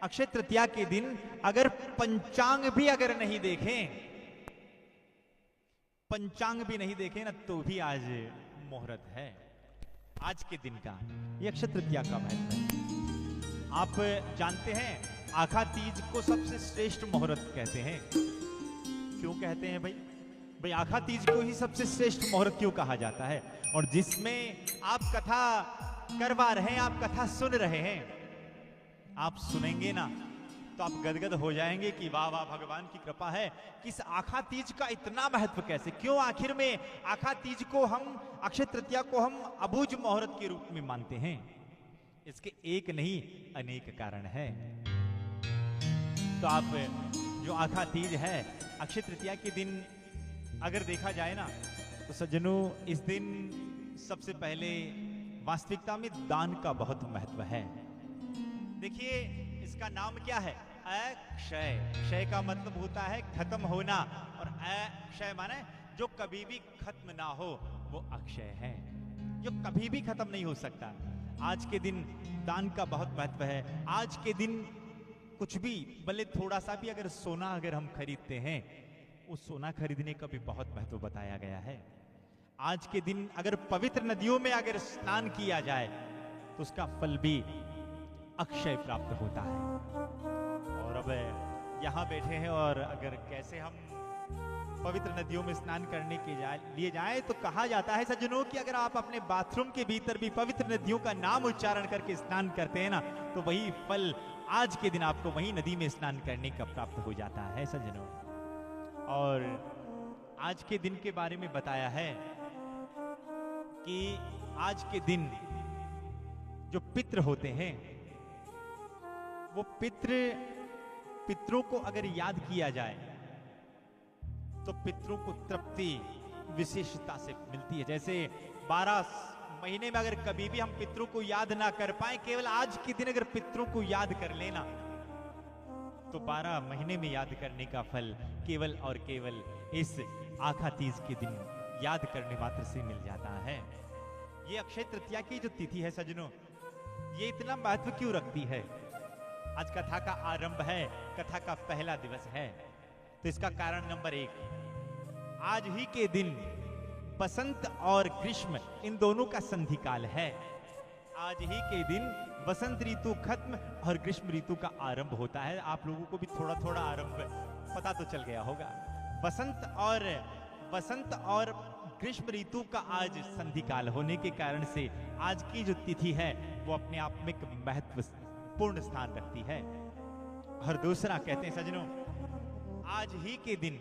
अक्षय तृतीया के दिन अगर पंचांग भी अगर नहीं देखें, पंचांग भी नहीं देखें ना, तो भी आज मुहूर्त है। आज के दिन का ये अक्षय तृतीया का महत्व है। आप जानते हैं आखा तीज को सबसे श्रेष्ठ मुहूर्त कहते हैं। क्यों कहते हैं भाई? भाई आखा तीज को ही सबसे श्रेष्ठ मुहूर्त क्यों कहा जाता है? और जिसमें आप कथा करवा रहे हैं, आप कथा सुन रहे हैं, आप सुनेंगे ना तो आप गदगद हो जाएंगे कि वाह वाह भगवान की कृपा है। किस आखा तीज का इतना महत्व कैसे, क्यों आखिर में आखा तीज को हम, अक्षय तृतीया को हम अबूझ मुहूर्त के रूप में मानते हैं? इसके एक नहीं अनेक कारण है। तो आप जो आखा तीज है, अक्षय तृतीया के दिन अगर देखा जाए ना, तो सज्जनों इस दिन सबसे पहले वास्तविकता में दान का बहुत महत्व है। देखिए इसका नाम क्या है? अक्षय। क्षय का मतलब होता है खत्म होना, और अक्षय माने जो कभी भी खत्म ना हो, वो अक्षय है, जो कभी भी खत्म नहीं हो सकता। आज के दिन दान का बहुत महत्व है। आज के दिन कुछ भी, भले थोड़ा सा भी अगर सोना अगर हम खरीदते हैं, उस सोना खरीदने का भी बहुत महत्व बताया गया है। आज के दिन अगर पवित्र नदियों में अगर स्नान किया जाए तो उसका फल भी अक्षय प्राप्त होता है। और अब यहाँ बैठे हैं और अगर कैसे हम पवित्र नदियों में स्नान करने के लिए जाएं, तो कहा जाता है सज्जनों कि अगर आप अपने बाथरूम के भीतर भी पवित्र नदियों का नाम उच्चारण करके स्नान करते हैं ना, तो वही फल आज के दिन आपको वही नदी में स्नान करने का प्राप्त हो जाता है सज्जनों। और आज के दिन के बारे में बताया है कि आज के दिन जो पितृ होते हैं, वो पितरों को अगर याद किया जाए तो पितरों को तृप्ति विशेषता से मिलती है। जैसे 12 महीने में अगर कभी भी हम पितरों को याद ना कर पाए, केवल आज के दिन अगर पितरों को याद कर लेना, तो 12 महीने में याद करने का फल केवल और केवल इस आखा तीज के दिन याद करने मात्र से मिल जाता है। ये अक्षय तृतीया की जो तिथि है सज्जनों, ये इतना महत्व क्यों रखती है? आज कथा का आरंभ है, कथा का पहला दिवस है, तो इसका कारण नंबर 1, आज ही के दिन बसंत और ग्रीष्म इन दोनों का संधि काल है। आज ही के दिन बसंत ऋतु खत्म और ग्रीष्म ऋतु का आरंभ होता है। आप लोगों को भी थोड़ा थोड़ा आरंभ पता तो चल गया होगा। बसंत और ग्रीष्म ऋतु का आज संधि काल होने के कारण से आज की जो तिथि है वो अपने आप में एक महत्वपूर्ण स्थान रखती है। और दूसरा कहते हैं सज्जनों, आज ही के दिन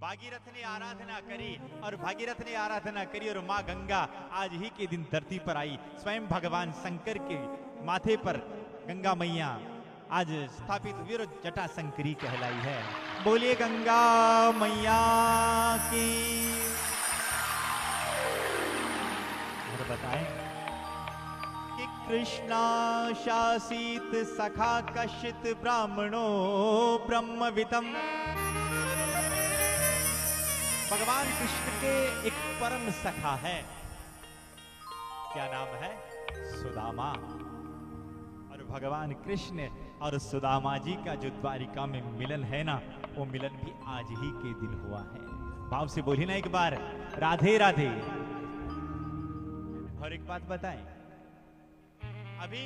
भागीरथ ने आराधना करी, और भागीरथ ने आराधना करी और माँ गंगा आज ही के दिन धरती पर आई। स्वयं भगवान शंकर के माथे पर गंगा मैया आज स्थापित हुई और जटा शंकरी कहलाई है। बोलिए गंगा मैया की। और बताएं कि कृष्णा शासित सखा कश्चित ब्राह्मणो ब्रह्मवितम। भगवान कृष्ण के एक परम सखा है, क्या नाम है? सुदामा। और भगवान कृष्ण और सुदामा जी का जो द्वारिका में मिलन है ना, वो मिलन भी आज ही के दिन हुआ है। भाव से बोली ना एक बार, राधे राधे। और एक बात बताएं, अभी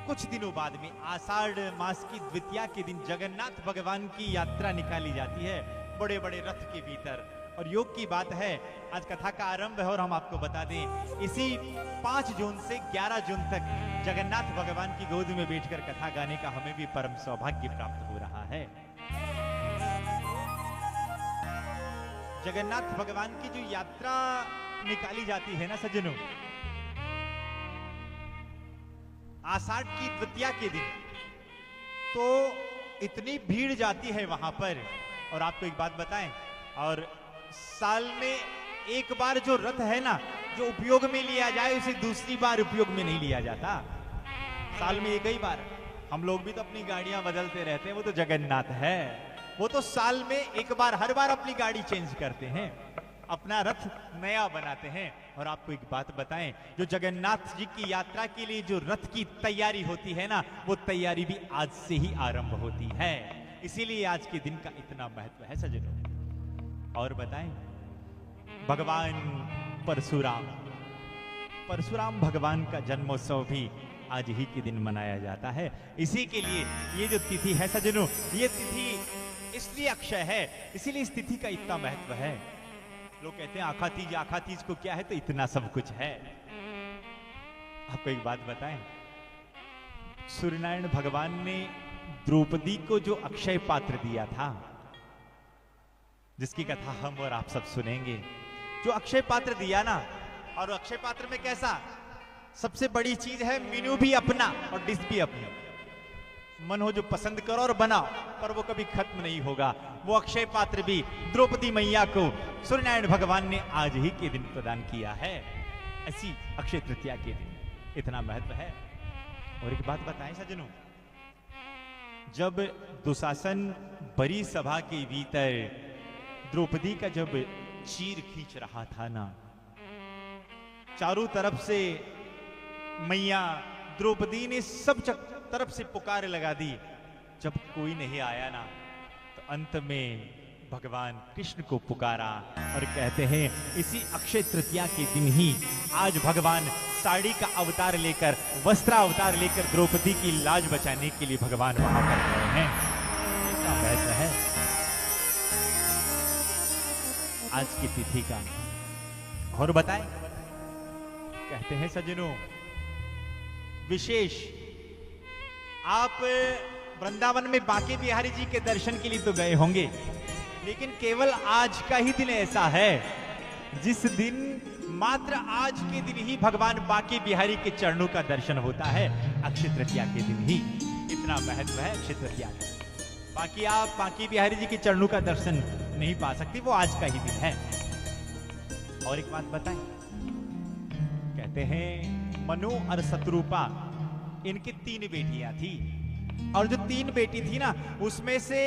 कुछ दिनों बाद में आषाढ़ मास की द्वितीया के दिन जगन्नाथ भगवान की यात्रा निकाली जाती है बड़े बड़े रथ के भीतर। और योग की बात है, आज कथा का आरंभ है और हम आपको बता दें, इसी 5 जून से 11 जून तक जगन्नाथ भगवान की गोद में बैठकर कथा गाने का हमें भी परम सौभाग्य प्राप्त हो रहा है। जगन्नाथ भगवान की जो यात्रा निकाली जाती है ना सज्जनों, आषाढ़ की द्वितीया के दिन, तो इतनी भीड़ जाती है वहां पर। और आपको एक बात बताएं, और साल में एक बार जो रथ है ना, जो उपयोग में लिया जाए, उसे दूसरी बार उपयोग में नहीं लिया जाता। साल में एक ही बार। हम लोग भी तो अपनी गाड़ियां बदलते रहते हैं, वो तो जगन्नाथ है, वो तो साल में एक बार, हर बार अपनी गाड़ी चेंज करते हैं। अपना रथ नया बनाते हैं। और आपको एक बात बताएं, जो जगन्नाथ जी की यात्रा के लिए जो रथ की तैयारी होती है ना, वो तैयारी भी आज से ही आरंभ होती है। इसीलिए आज के दिन का इतना महत्व है सज्जनों। और बताएं, भगवान परशुराम भगवान का जन्मोत्सव भी आज ही के दिन मनाया जाता है। इसी के लिए ये जो तिथि है सज्जनों, ये तिथि इसलिए अक्षय है, इसीलिए इस तिथि का इतना महत्व है। लोग कहते हैं आखा तीज को क्या है, तो इतना सब कुछ है। आपको एक बात बताएं, सूर्यनारायण भगवान ने द्रौपदी को जो अक्षय पात्र दिया था, जिसकी कथा हम और आप सब सुनेंगे, जो अक्षय पात्र दिया ना, और अक्षय पात्र में कैसा, सबसे बड़ी चीज है मेन्यू भी अपना और डिश भी अपनी। मन हो जो पसंद करो और बनाओ, पर वो कभी खत्म नहीं होगा। वो अक्षय पात्र भी द्रौपदी मैया को सूर्यनारायण भगवान ने आज ही के दिन प्रदान किया है। ऐसी अक्षय तृतीया के दिन इतना महत्व है। और एक बात बताएं सज्जनों, जब दुशासन बड़ी सभा के भीतर द्रौपदी का जब चीर खींच रहा था ना, चारों तरफ से मैया द्रौपदी ने सब तरफ से पुकार लगा दी। जब कोई नहीं आया ना, तो अंत में भगवान कृष्ण को पुकारा और कहते हैं इसी अक्षय तृतीया के दिन ही आज भगवान साड़ी का अवतार लेकर, वस्त्र अवतार लेकर द्रौपदी की लाज बचाने के लिए भगवान वहां पर गए हैं। इतना महत्व है आज की तिथि का। और बताएं, कहते हैं सज्जनों, विशेष आप वृंदावन में बांके बिहारी जी के दर्शन के लिए तो गए होंगे, लेकिन केवल आज का ही दिन ऐसा है जिस दिन, मात्र आज के दिन ही भगवान बांके बिहारी के चरणों का दर्शन होता है। अक्षय तृतीया के दिन ही इतना महत्व है अक्षय तृतीया का। बाकी आप बांके बिहारी जी के चरणों का दर्शन नहीं पा सकते, वो आज का ही दिन है। और एक बात बताएं, कहते हैं मनु और शत्रुपा, इनकी 3 बेटियां थी, और जो 3 बेटी थी ना, उसमें से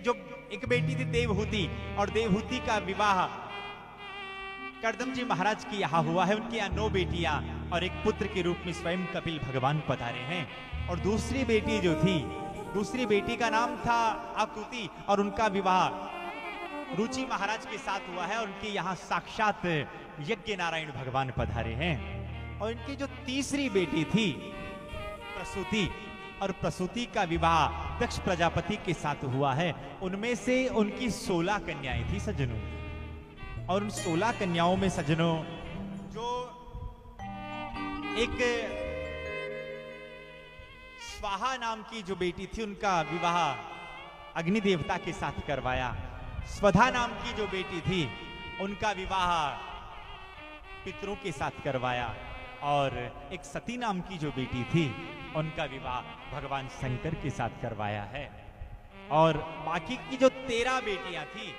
जो एक बेटी थी देवहूति, और देवहूति का विवाह कर्दम जी महाराज की यहाँ हुआ है। उनके यहाँ 9 बेटियां और एक पुत्र के रूप में स्वयं कपिल भगवान पधारे हैं। और दूसरी बेटी जो थी, दूसरी बेटी का नाम था आकृति, और उनका विवाह रुचि महाराज के साथ हुआ है। उनके यहाँ साक्षात यज्ञ नारायण भगवान पधारे हैं। और इनकी जो तीसरी बेटी थी प्रसूति, और प्रसूति का विवाह दक्ष प्रजापति के साथ हुआ है। उनमें से उनकी 16 कन्याएं थी सज्जनों। और उन 16 कन्याओं में सज्जनों, जो एक स्वाहा नाम की जो बेटी थी, उनका विवाह अग्नि देवता के साथ करवाया। स्वधा नाम की जो बेटी थी, उनका विवाह पितरों के साथ करवाया। और एक सती नाम की जो बेटी थी, उनका विवाह भगवान शंकर के साथ करवाया है। और बाकी की जो 13 बेटियां थी,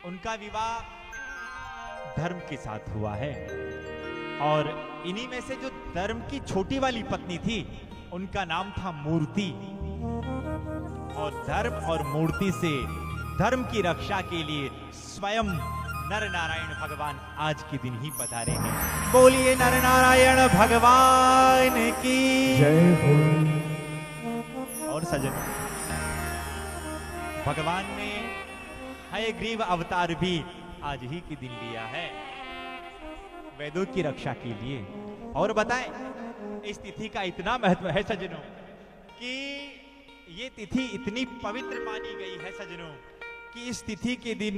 उनका विवाह धर्म के साथ हुआ है। और इन्हीं में से जो धर्म की छोटी वाली पत्नी थी, उनका नाम था मूर्ति। और धर्म और मूर्ति से धर्म की रक्षा के लिए स्वयं नर नारायण भगवान आज के दिन ही पधारे हैं। बोलिए नर नारायण भगवान की जय हो। और सजन, भगवान ने हयग्रीव अवतार भी आज ही के दिन लिया है वेदों की रक्षा के लिए। और बताएं, इस तिथि का इतना महत्व है सज्जनों कि ये तिथि इतनी पवित्र मानी गई है सज्जनों कि इस तिथि के दिन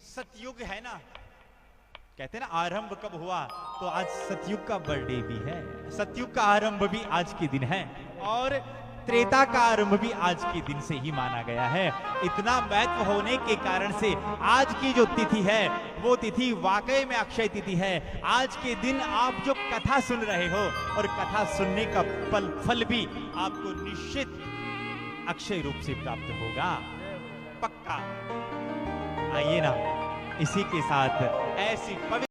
सतयुग है ना, कहते हैं ना आरंभ कब हुआ, तो आज सतयुग का बर्थडे भी है। सतयुग का आरंभ भी आज के दिन है, और त्रेता का आरंभ भी आज के दिन से ही माना गया है। इतना महत्व होने के कारण से आज की जो तिथि है, वो तिथि वाकई में अक्षय तिथि है। आज के दिन आप जो कथा सुन रहे हो, और कथा सुनने का फल भी आपको निश्चित अक्षय रूप से प्राप्त होगा, पक्का। आइए ना, इसी के साथ ऐसी पवित्र